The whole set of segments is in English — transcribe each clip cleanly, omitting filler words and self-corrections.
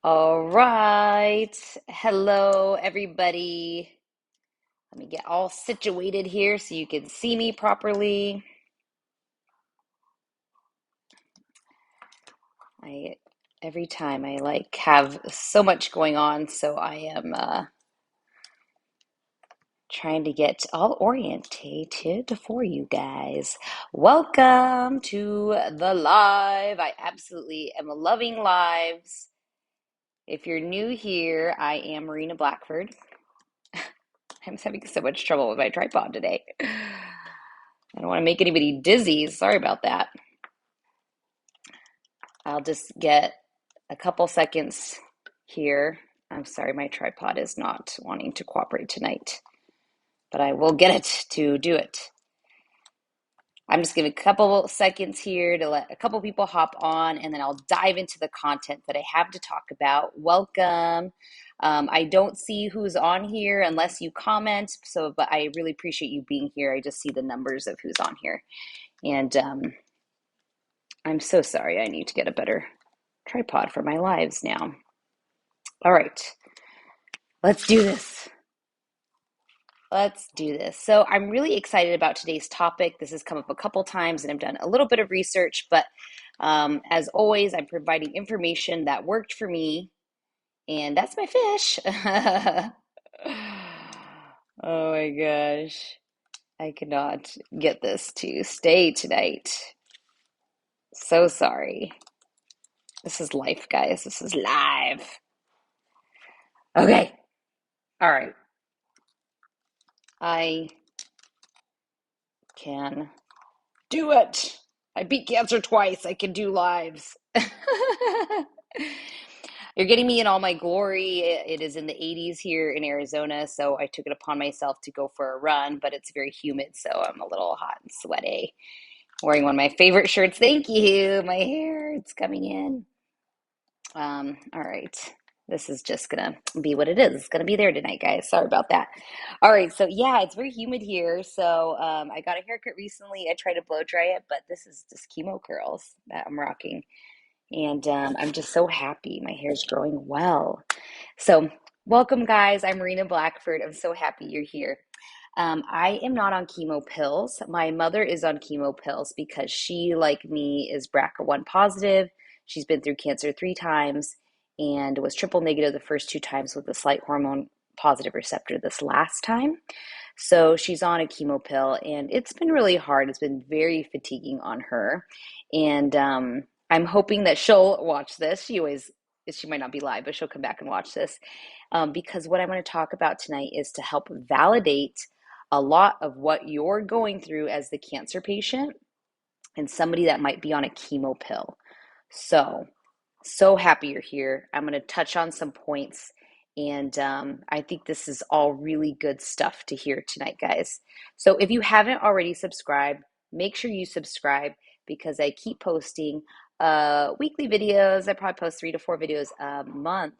All right. Hello, everybody. Let me get all situated here so you can see me properly. I every time I have so much going on, so I am trying to get all orientated for you guys. Welcome to the live. I absolutely am loving lives. If you're new here, I am Marina Blackford. I'm having so much trouble with my tripod today. I don't want to make anybody dizzy. Sorry about that. I'll just get a couple seconds here. I'm sorry, my tripod is not wanting to cooperate tonight, but I will get it to do it. I'm just giving a couple seconds here to let a couple people hop on, and then I'll dive into the content that I have to talk about. Welcome. I don't see who's on here unless you comment, but I really appreciate you being here. I just see the numbers of who's on here. And I'm so sorry. I need to get a better tripod for my lives now. All right, let's do this. Let's do this. So I'm really excited about today's topic. This has come up a couple times and I've done a little bit of research, but as always, I'm providing information that worked for me, and that's my fish. Oh my gosh. I cannot get this to stay tonight. So sorry. This is life, guys. This is live. Okay. All right. I can do it. I beat cancer twice. I can do lives. You're getting me in all my glory. It is in the 80s here in Arizona, so I took it upon myself to go for a run, but it's very humid, so I'm a little hot and sweaty. Wearing one of my favorite shirts. Thank you. My hair, it's coming in. All right. This is just gonna be what it is. It's gonna be there tonight, guys. Sorry about that. All right, so yeah, it's very humid here. So I got a haircut recently. I tried to blow dry it, but this is just chemo curls that I'm rocking. And I'm just so happy. My hair's growing well. So welcome, guys. I'm Marina Blackford. I'm so happy you're here. I am not on chemo pills. My mother is on chemo pills because she, like me, is BRCA1 positive. She's been through cancer 3 times and was triple negative the first 2 times with a slight hormone positive receptor this last time. So she's on a chemo pill, and it's been really hard. It's been very fatiguing on her. And I'm hoping that she'll watch this. She might not be live, but she'll come back and watch this. Because what I'm going to talk about tonight is to help validate a lot of what you're going through as the cancer patient and somebody that might be on a chemo pill. So happy you're here. I'm going to touch on some points, and I think this is all really good stuff to hear tonight, guys. So if you haven't already subscribed, make sure you subscribe because I keep posting weekly videos. I probably post 3 to 4 videos a month,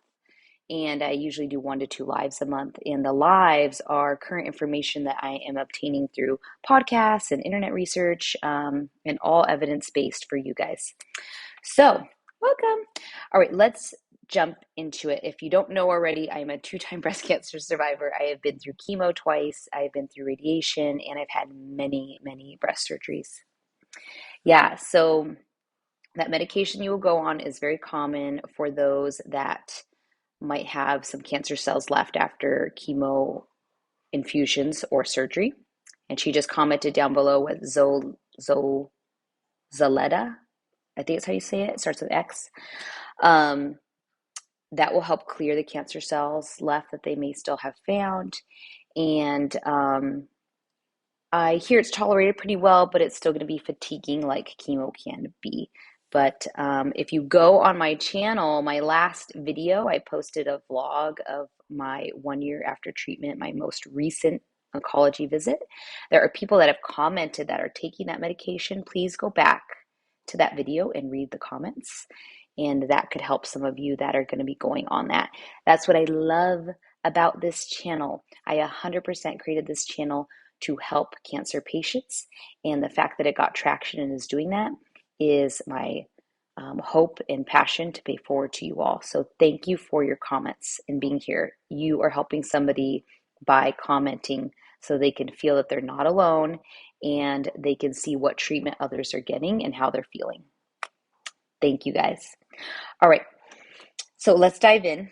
and I usually do 1 to 2 lives a month. And the lives are current information that I am obtaining through podcasts and internet research, and all evidence-based for you guys. So, welcome. All right, let's jump into it. If you don't know already, I am a 2-time breast cancer survivor. I have been through chemo twice, I've been through radiation, and I've had many, many breast surgeries. Yeah, so that medication you will go on is very common for those that might have some cancer cells left after chemo infusions or surgery. And she just commented down below with Zoleta. I think it's how you say it. It starts with X. That will help clear the cancer cells left that they may still have found. And I hear it's tolerated pretty well, but it's still going to be fatiguing like chemo can be. But if you go on my channel, my last video, I posted a vlog of my 1 year after treatment, my most recent oncology visit. There are people that have commented that are taking that medication. Please go back to that video and read the comments. And that could help some of you that are going to be going on that. That's what I love about this channel. I 100% created this channel to help cancer patients. And the fact that it got traction and is doing that is my hope and passion to pay forward to you all. So thank you for your comments and being here. You are helping somebody by commenting so they can feel that they're not alone and they can see what treatment others are getting and how they're feeling. Thank you guys. All right. So let's dive in.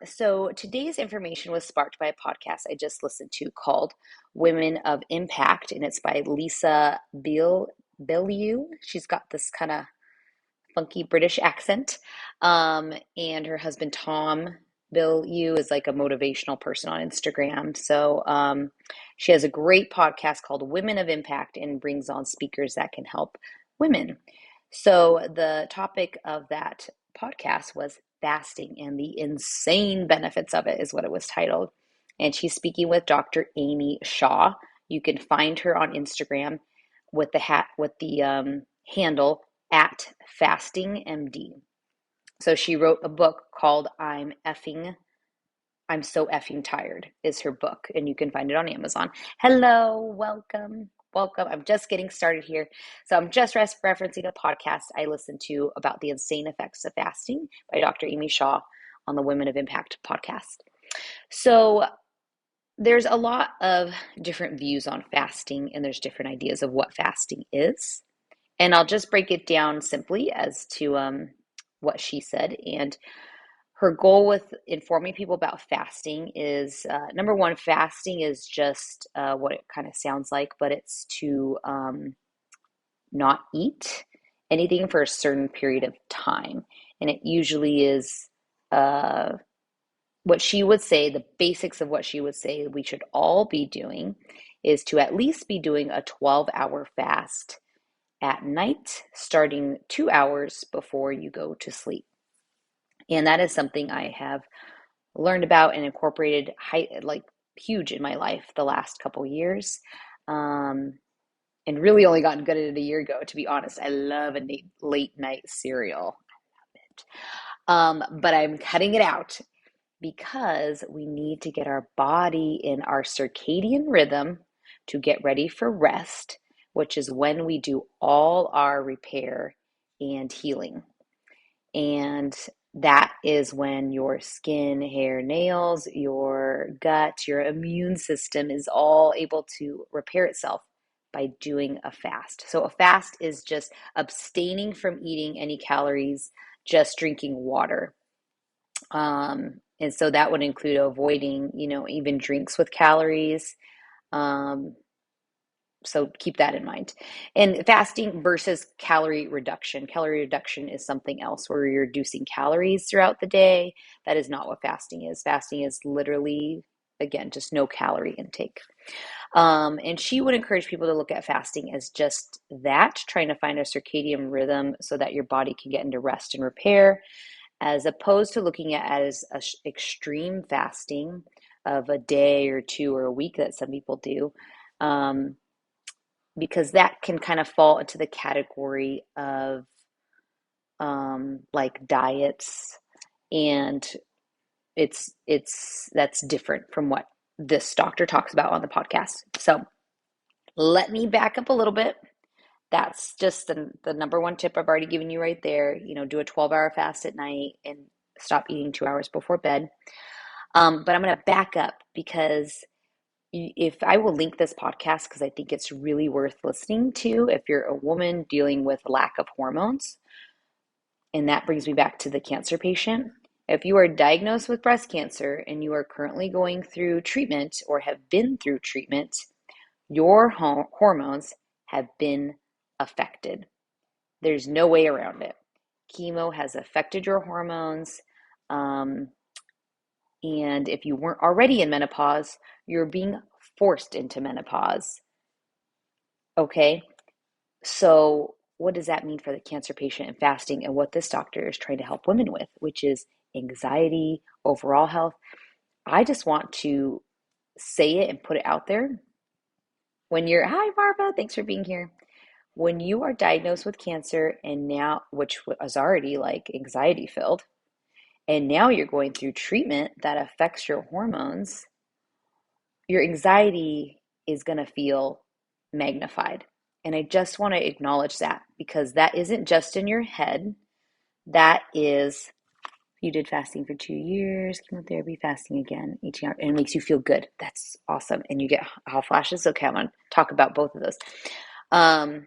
So today's information was sparked by a podcast I just listened to called Women of Impact, and it's by Lisa Bilyeu. She's got this kind of funky British accent. And her husband, Tom Bilyeu, is like a motivational person on Instagram. So she has a great podcast called Women of Impact and brings on speakers that can help women. So the topic of that podcast was fasting and the insane benefits of it, is what it was titled. And she's speaking with Dr. Amy Shaw. You can find her on Instagram with the handle at fastingmd. So she wrote a book called I'm So Effing Tired is her book, and you can find it on Amazon. Hello, welcome. Welcome. I'm just getting started here. So I'm just referencing a podcast I listened to about the insane effects of fasting by Dr. Amy Shaw on the Women of Impact podcast. So there's a lot of different views on fasting, and there's different ideas of what fasting is. And I'll just break it down simply as to what she said. And her goal with informing people about fasting is number one, fasting is just what it kind of sounds like, but it's to not eat anything for a certain period of time. And it usually is what she would say, the basics of what she would say we should all be doing is to at least be doing a 12-hour fast at night, starting 2 hours before you go to sleep. And that is something I have learned about and incorporated huge in my life the last couple years. And really only gotten good at it a year ago, to be honest. I love a late night cereal. I love it. But I'm cutting it out because we need to get our body in our circadian rhythm to get ready for rest, which is when we do all our repair and healing. And that is when your skin, hair, nails, your gut, your immune system is all able to repair itself by doing a fast. So a fast is just abstaining from eating any calories, just drinking water. And so that would include avoiding, even drinks with calories. So keep that in mind. And fasting versus calorie reduction. Calorie reduction is something else where you're reducing calories throughout the day. That is not what fasting is. Fasting is literally, again, just no calorie intake. And she would encourage people to look at fasting as just that, trying to find a circadian rhythm so that your body can get into rest and repair, as opposed to looking at it as extreme fasting of a day or two or a week that some people do. Because that can kind of fall into the category of like diets, and that's different from what this doctor talks about on the podcast. So let me back up a little bit. That's just the number one tip I've already given you right there. Do a 12-hour fast at night and stop eating 2 hours before bed. But I'm going to back up because if I will link this podcast because I think it's really worth listening to if you're a woman dealing with lack of hormones. And that brings me back to the cancer patient. If you are diagnosed with breast cancer and you are currently going through treatment or have been through treatment, your hormones have been affected. There's no way around it. Chemo has affected your hormones. And if you weren't already in menopause, you're being forced into menopause. Okay, so what does that mean for the cancer patient and fasting and what this doctor is trying to help women with, which is anxiety, overall health? I just want to say it and put it out there. Hi, Barbara, thanks for being here. When you are diagnosed with cancer and now, which was already like anxiety filled, and now you're going through treatment that affects your hormones, your anxiety is going to feel magnified. And I just want to acknowledge that because that isn't just in your head. That is, you did fasting for 2 years, chemotherapy, fasting again, eating out, and it makes you feel good. That's awesome. And you get hot flashes. Okay, I'm going to talk about both of those. Um,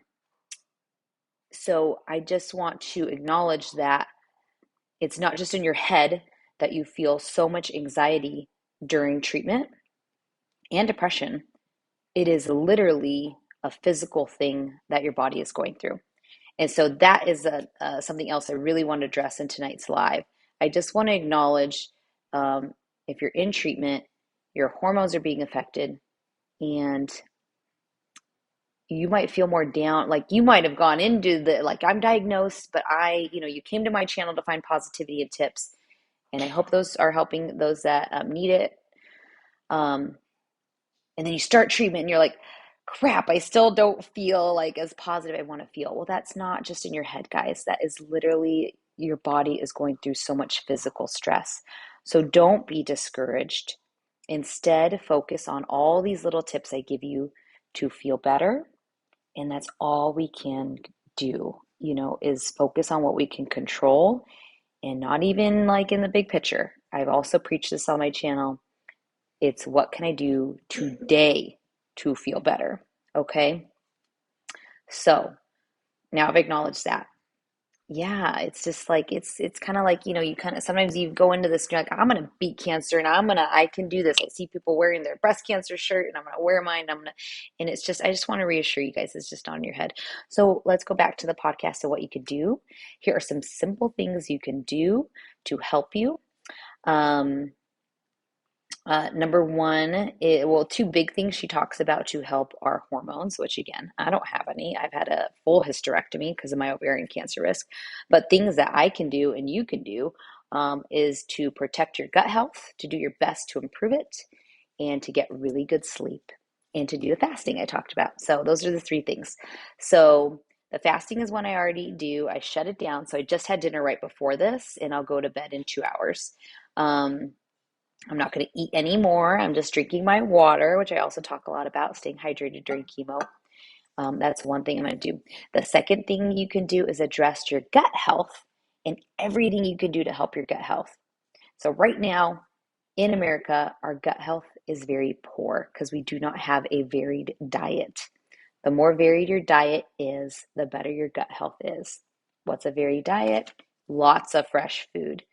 so I just want to acknowledge that it's not just in your head that you feel so much anxiety during treatment and depression. It is literally a physical thing that your body is going through. And so that is something else I really want to address in tonight's live. I just want to acknowledge, um, if you're in treatment, your hormones are being affected, and you might feel more down. Like you might have gone into like, I'm diagnosed, but you came to my channel to find positivity and tips. And I hope those are helping those that need it. Um, and then you start treatment and you're like, crap, I still don't feel like as positive I want to feel. Well, that's not just in your head, guys. That is literally your body is going through so much physical stress. So don't be discouraged. Instead, focus on all these little tips I give you to feel better. And that's all we can do, is focus on what we can control and not even like in the big picture. I've also preached this on my channel. It's what can I do today to feel better? Okay. So now I've acknowledged that. Yeah, it's just like it's kind of like, you kind of sometimes you go into this and you're like, I'm gonna beat cancer and I can do this. I see people wearing their breast cancer shirt and I'm gonna wear mine. And it's just I just want to reassure you guys, it's just on your head. So let's go back to the podcast of what you could do. Here are some simple things you can do to help you. Um, Number one, two big things she talks about to help are hormones, which again, I don't have any. I've had a full hysterectomy because of my ovarian cancer risk. But things that I can do and you can do is to protect your gut health, to do your best to improve it, and to get really good sleep, and to do the fasting I talked about. So those are the three things. So the fasting is one I already do. I shut it down. So I just had dinner right before this, and I'll go to bed in 2 hours. Um, I'm not going to eat anymore. I'm just drinking my water, which I also talk a lot about, staying hydrated during chemo. That's one thing I'm going to do. The second thing you can do is address your gut health and everything you can do to help your gut health. So, right now in America, our gut health is very poor because we do not have a varied diet. The more varied your diet is, the better your gut health is. What's a varied diet? Lots of fresh food,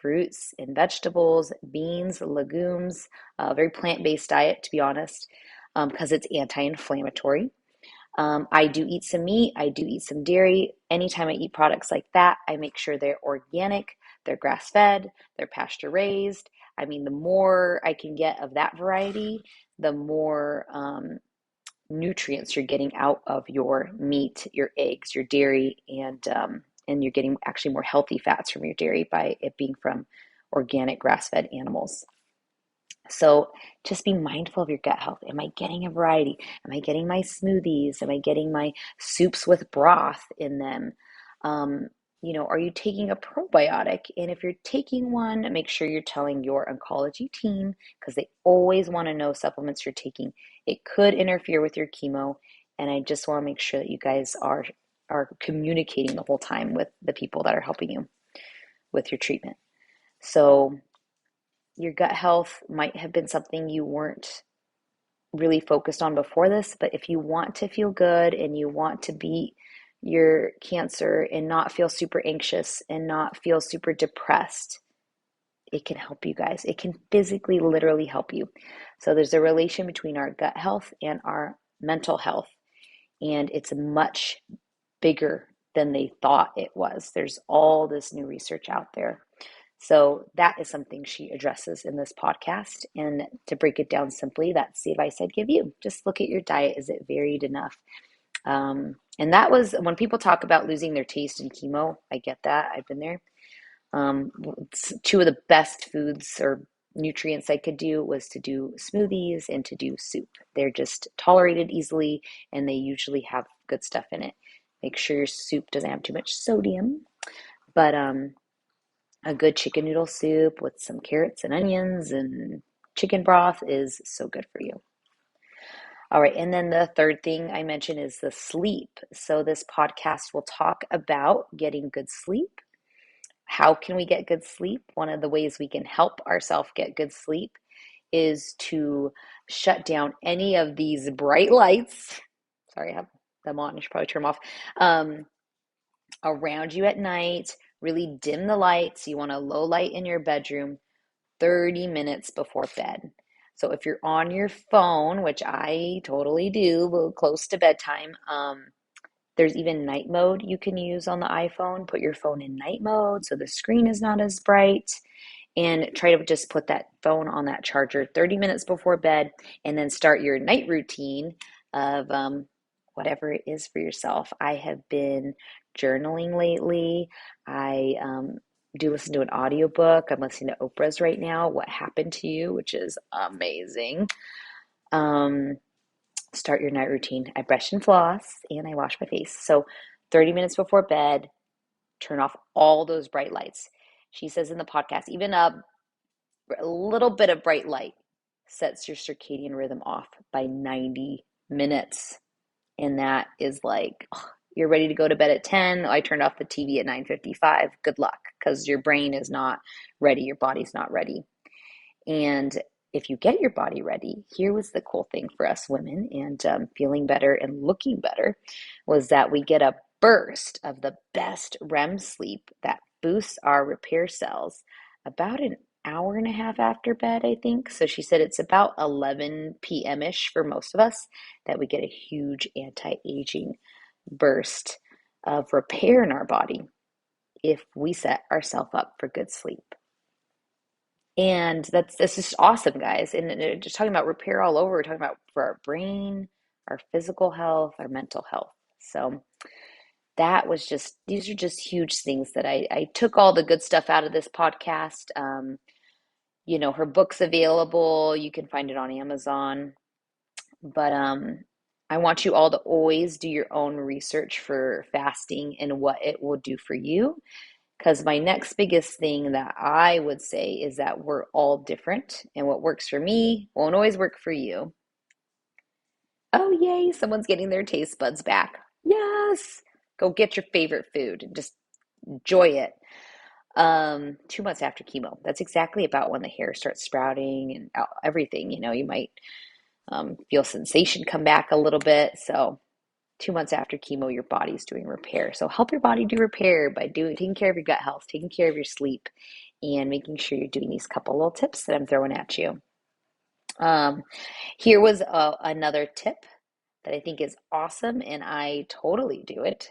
fruits and vegetables, beans, legumes, a very plant-based diet, to be honest, because it's anti-inflammatory. I do eat some meat. I do eat some dairy. Anytime I eat products like that, I make sure they're organic, they're grass-fed, they're pasture-raised. I mean, the more I can get of that variety, the more nutrients you're getting out of your meat, your eggs, your dairy, and you're getting actually more healthy fats from your dairy by it being from organic grass-fed animals. So just be mindful of your gut health. Am I getting a variety? Am I getting my smoothies? Am I getting my soups with broth in them? Um, are you taking a probiotic? And if you're taking one, make sure you're telling your oncology team because they always want to know supplements you're taking. It could interfere with your chemo, and I just want to make sure that you guys are communicating the whole time with the people that are helping you with your treatment. So your gut health might have been something you weren't really focused on before this, but if you want to feel good and you want to beat your cancer and not feel super anxious and not feel super depressed, it can help you guys. It can physically, literally help you. So there's a relation between our gut health and our mental health, and it's much bigger than they thought it was. There's all this new research out there. So that is something she addresses in this podcast. And to break it down simply, that's the advice I'd give you. Just look at your diet. Is it varied enough? And that was when people talk about losing their taste in chemo. I get that. I've been there. Two of the best foods or nutrients I could do was to do smoothies and to do soup. They're just tolerated easily and they usually have good stuff in it. Make sure your soup doesn't have too much sodium, but a good chicken noodle soup with some carrots and onions and chicken broth is so good for you. All right, and then the third thing I mentioned is the sleep. So this podcast will talk about getting good sleep. How can we get good sleep? One of the ways we can help ourselves get good sleep is to shut down any of these bright lights. Sorry, I have them on. I should probably turn them off. Um, Around you at night, really dim the lights. You want a low light in your bedroom 30 minutes before bed. So if you're on your phone, which I totally do, close to bedtime, there's even night mode you can use on the iPhone. Put your phone in night mode so the screen is not as bright, and try to just put that phone on that charger 30 minutes before bed, and then start your night routine of whatever it is for yourself. I have been journaling lately. I do listen to an audiobook. I'm listening to Oprah's right now, What Happened to You, which is amazing. Um, Start your night routine. I brush and floss and I wash my face. So 30 minutes before bed, turn off all those bright lights. She says in the podcast, even a little bit of bright light sets your circadian rhythm off by 90 minutes. And that is like, oh, you're ready to go to bed at 10. I turned off the TV at 9:55. Good luck, because your brain is not ready. Your body's not ready. And if you get your body ready, here was the cool thing for us women and feeling better and looking better was that we get a burst of the best REM sleep that boosts our repair cells about an hour and a half after bed, I think. So she said it's about 11 p.m. ish for most of us that we get a huge anti aging burst of repair in our body if we set ourselves up for good sleep. And that's just awesome, guys. And just talking about repair all over, we're talking about for our brain, our physical health, our mental health. So that was just, these are just huge things that I took all the good stuff out of this podcast. Her book's available. You can find it on Amazon. But I want you all to always do your own research for fasting and what it will do for you. Because my next biggest thing that I would say is that we're all different, and what works for me won't always work for you. Oh, yay, someone's getting their taste buds back. Yes, go get your favorite food and just enjoy it. 2 months after chemo, that's exactly about when the hair starts sprouting and everything. You might feel sensation come back a little bit. So 2 months after chemo, your body's doing repair. So help your body do repair by taking care of your gut health, taking care of your sleep, and making sure you're doing these couple little tips that I'm throwing at you. Um, Here was another tip that I think is awesome, and I totally do it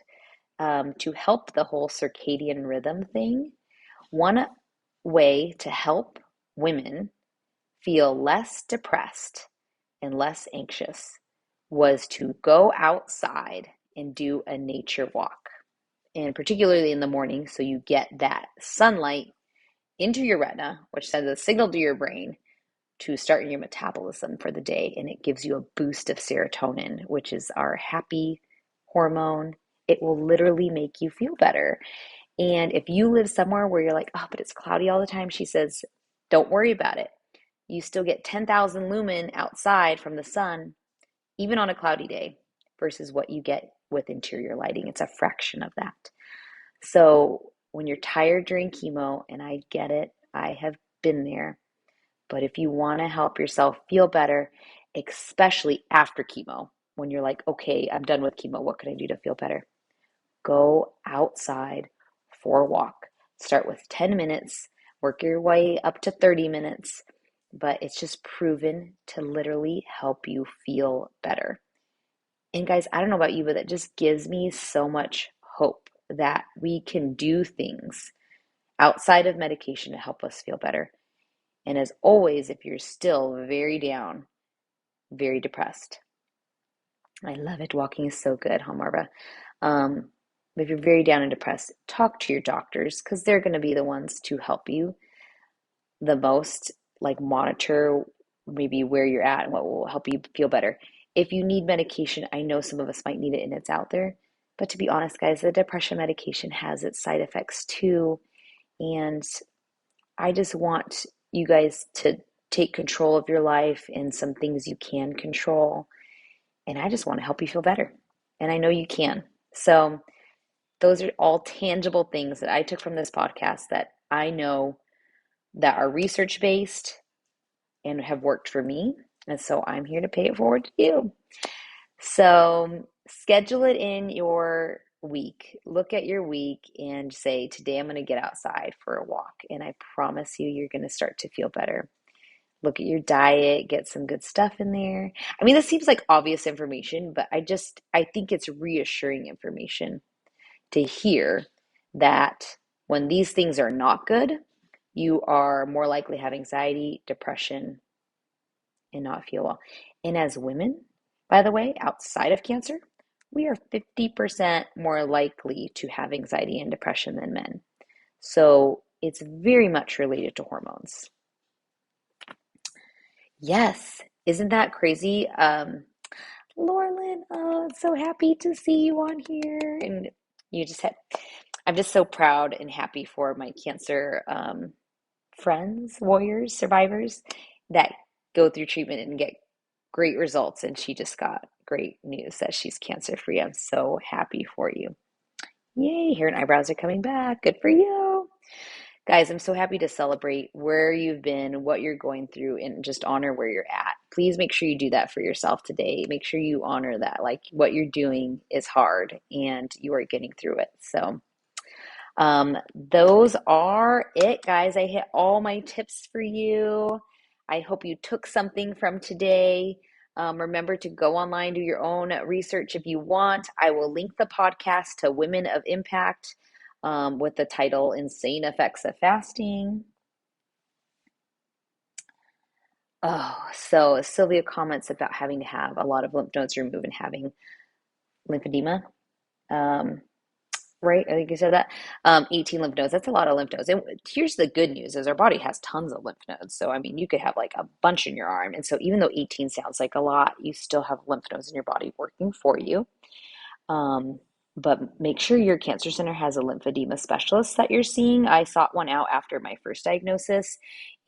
to help the whole circadian rhythm thing. One way to help women feel less depressed and less anxious was to go outside and do a nature walk, and particularly in the morning, so you get that sunlight into your retina, which sends a signal to your brain to start your metabolism for the day, and it gives you a boost of serotonin, which is our happy hormone. It will literally make you feel better. And if you live somewhere where you're like, oh, but it's cloudy all the time, she says, don't worry about it. You still get 10,000 lumen outside from the sun, even on a cloudy day, versus what you get with interior lighting. It's a fraction of that. So when you're tired during chemo, and I get it, I have been there, but if you want to help yourself feel better, especially after chemo, when you're like, okay, I'm done with chemo, what can I do to feel better? Go outside for a walk. Start with 10 minutes, work your way up to 30 minutes, but it's just proven to literally help you feel better. And guys, I don't know about you, but that just gives me so much hope that we can do things outside of medication to help us feel better. And as always, if you're still very down, very depressed, I love it. Walking is so good, huh, Marva? Um, if you're very down and depressed, talk to your doctors because they're going to be the ones to help you the most, like monitor maybe where you're at and what will help you feel better. If you need medication, I know some of us might need it and it's out there. But to be honest, guys, the depression medication has its side effects too. And I just want you guys to take control of your life and some things you can control. And I just want to help you feel better. And I know you can. So those are all tangible things that I took from this podcast that I know that are research based and have worked for me. And so I'm here to pay it forward to you. So schedule it in your week. Look at your week and say, today I'm going to get outside for a walk. And I promise you, you're going to start to feel better. Look at your diet, get some good stuff in there. I mean, this seems like obvious information, but I think it's reassuring information to hear that when these things are not good, you are more likely to have anxiety, depression, and not feel well. And as women, by the way, outside of cancer, we are 50% more likely to have anxiety and depression than men. So it's very much related to hormones. Yes, isn't that crazy? Laurelyn, oh, so happy to see you on here. And you just had, I'm just so proud and happy for my cancer friends, warriors, survivors that go through treatment and get great results. And she just got great news that she's cancer free. I'm so happy for you. Yay, hair and eyebrows are coming back. Good for you. Guys, I'm so happy to celebrate where you've been, what you're going through, and just honor where you're at. Please make sure you do that for yourself today. Make sure you honor that. Like what you're doing is hard and you are getting through it. So, those are it, guys. I hit all my tips for you. I hope you took something from today. Remember to go online, do your own research if you want. I will link the podcast to Women of Impact with the title Insane Effects of Fasting. Oh, so Sylvia comments about having to have a lot of lymph nodes removed and having lymphedema. Um, Right, I think you said that. 18 lymph nodes. That's a lot of lymph nodes. And here's the good news is our body has tons of lymph nodes. So I mean, you could have like a bunch in your arm. And so even though 18 sounds like a lot, you still have lymph nodes in your body working for you. Um, but make sure your cancer center has a lymphedema specialist that you're seeing. I sought one out after my first diagnosis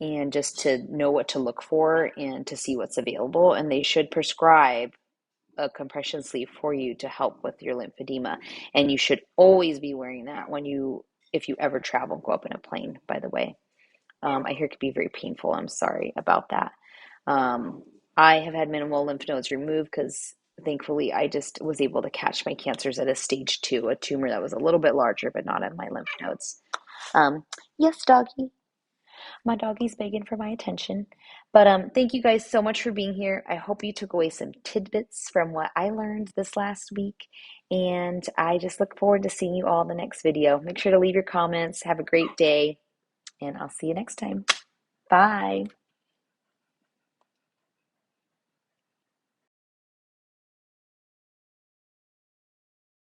and just to know what to look for and to see what's available. And they should prescribe a compression sleeve for you to help with your lymphedema. And you should always be wearing that if you ever travel, go up in a plane, by the way. I hear it could be very painful. I'm sorry about that. Um, I have had minimal lymph nodes removed because thankfully I just was able to catch my cancers at a stage 2, a tumor that was a little bit larger, but not in my lymph nodes. Um, yes, doggy. My doggy's begging for my attention. But thank you guys so much for being here. I hope you took away some tidbits from what I learned this last week. And I just look forward to seeing you all in the next video. Make sure to leave your comments. Have a great day, and I'll see you next time. Bye.